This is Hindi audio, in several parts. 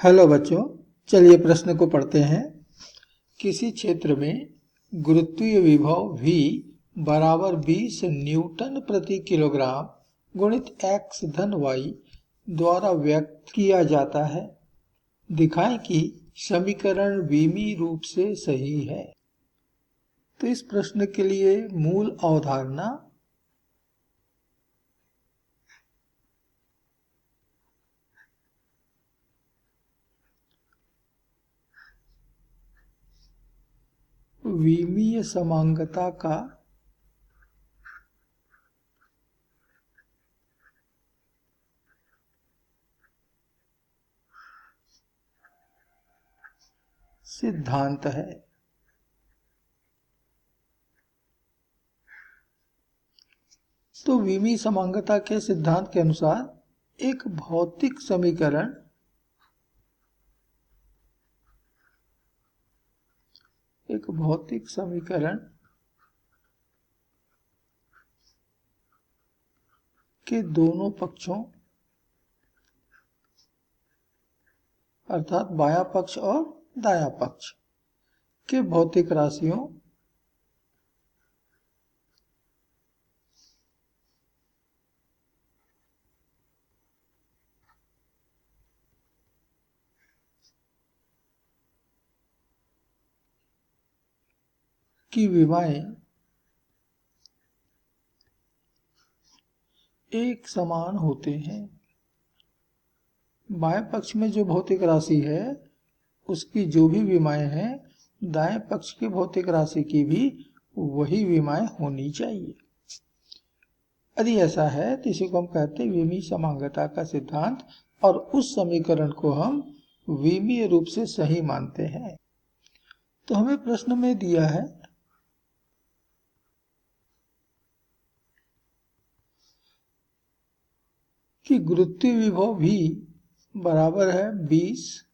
हेलो बच्चों, चलिए प्रश्न को पढ़ते हैं। किसी क्षेत्र में गुरुत्वीय विभव V बराबर 20 न्यूटन प्रति किलोग्राम गुणित x धन y द्वारा व्यक्त किया जाता है। दिखाएं कि समीकरण विमीय रूप से सही है। तो इस प्रश्न के लिए मूल अवधारणा विमीय समांगता का सिद्धांत है। तो विमीय समांगता के सिद्धांत के अनुसार एक भौतिक समीकरण के दोनों पक्षों अर्थात बायां पक्ष और दायां पक्ष के भौतिक राशियों की विमाएं एक समान होते हैं। बाएं पक्ष में जो भौतिक राशि है उसकी जो भी विमाएं हैं, दाएं पक्ष की भौतिक राशि की भी वही विमाएं होनी चाहिए। यदि ऐसा है तो इसी को हम कहते हैं विमीय समांगता का सिद्धांत, और उस समीकरण को हम विमीय रूप से सही मानते हैं। तो हमें प्रश्न में दिया है कि गुरुत्वीय विभव V बराबर है 20।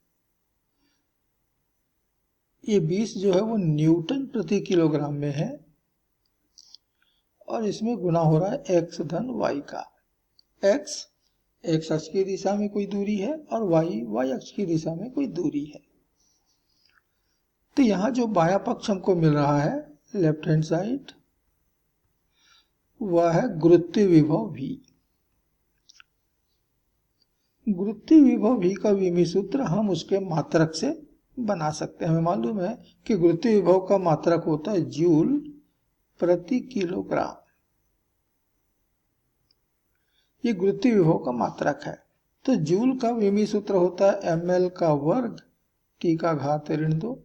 ये 20 जो है वो न्यूटन प्रति किलोग्राम में है और इसमें गुना हो रहा है x धन y का। x अक्ष की दिशा में कोई दूरी है और y अक्ष की दिशा में कोई दूरी है। तो यहाँ जो बायां पक्ष हमको मिल रहा है, लेफ्ट हैंड साइड, वह है गुरुत्वीय विभव V। गुरुत्वीय विभव V का विमीय सूत्र हम उसके मात्रक से बना सकते हैं। हमें मालूम है कि गुरुत्वीय विभव का मात्रक होता है जूल प्रति किलोग्राम। ये गुरुत्वीय विभव का मात्रक है। तो जूल का विमीय सूत्र होता है ml का वर्ग t का घात ऋण 2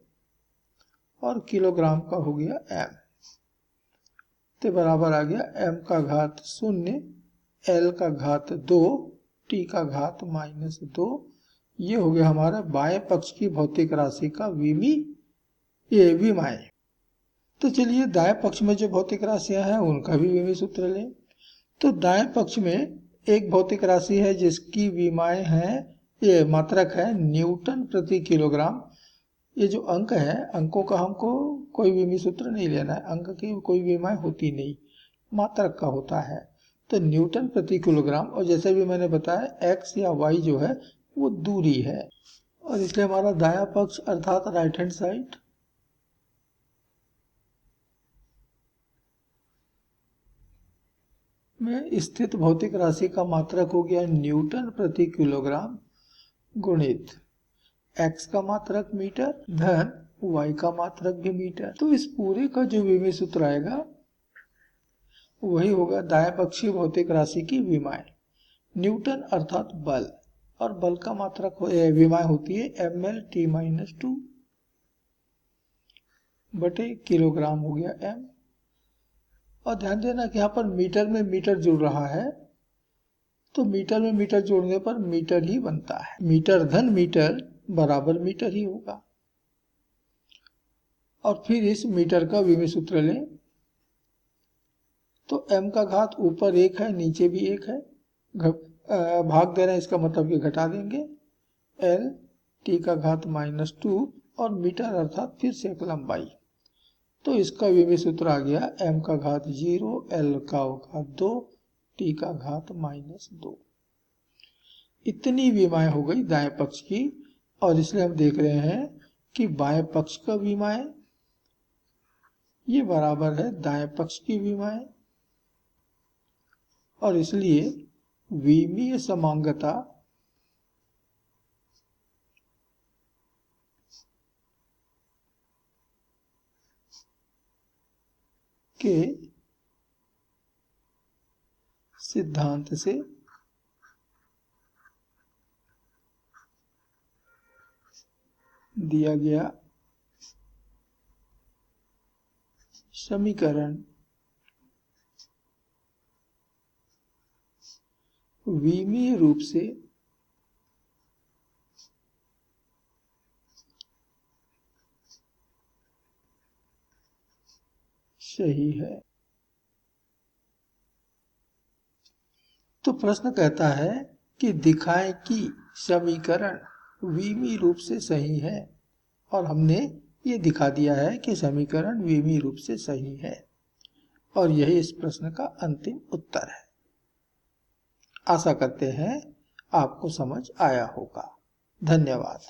और किलोग्राम का हो गया m। तो बराबर आ गया m का घात 0, l का घात 2, t का घात -2। ये हो गया हमारा बाएं पक्ष की भौतिक राशि का विमाएं। तो चलिए दाएं पक्ष में जो भौतिक राशियां हैं उनका भी विमीय सूत्र लें। तो दाएं पक्ष में एक भौतिक राशि है जिसकी विमाएं हैं, ये मात्रक है न्यूटन प्रति किलोग्राम। ये जो अंक है, अंकों का हमको कोई विमीय सूत्र नहीं लेना है, अंक की कोई विमाएं होती नहीं, मात्रक का होता है। तो न्यूटन प्रति किलोग्राम, और जैसे भी मैंने बताया x या y जो है वो दूरी है, और इसलिए हमारा दायां पक्ष अर्थात राइट हैंड साइड में स्थित भौतिक राशि का मात्रक हो गया न्यूटन प्रति किलोग्राम गुणित x का मात्रक मीटर धन y का मात्रक भी मीटर। तो इस पूरे का जो विमीय सूत्र आएगा वही होगा दाएं पक्षीय भौतिक राशि की विमाएं। न्यूटन अर्थात बल, और बल का मात्रक विमाएं होती है ml/t-2 बटे किलोग्राम हो गया m। और ध्यान देना कि यहाँ पर मीटर में मीटर जुड़ रहा है, तो मीटर में मीटर जोड़ने पर मीटर ही बनता है। मीटर धन मीटर बराबर मीटर ही होगा। और फिर इस मीटर का विमीय सूत्र लें तो m का घात ऊपर 1 है, नीचे भी 1 है, भाग दे रहे हैं, इसका मतलब कि घटा देंगे, l t का घात -2 और मीटर अर्थात फिर से एक लंबाई। तो इसका विमीय सूत्र आ गया m का घात 0, l का घात 2, t का घात -2। इतनी विमाएं हो गई दाएं पक्ष की और इसलिए हम देख रहे हैं कि बाएं पक्ष का विमाएं ये बराबर है दाएं पक्ष की विमाएं, और इसलिए विमीय समांगता के सिद्धांत से दिया गया समीकरण विमीय रूप से सही है। तो प्रश्न कहता है कि दिखाएं कि समीकरण विमीय रूप से सही है, और हमने ये दिखा दिया है कि समीकरण विमीय रूप से सही है, और यही इस प्रश्न का अंतिम उत्तर है। आशा करते हैं आपको समझ आया होगा। धन्यवाद।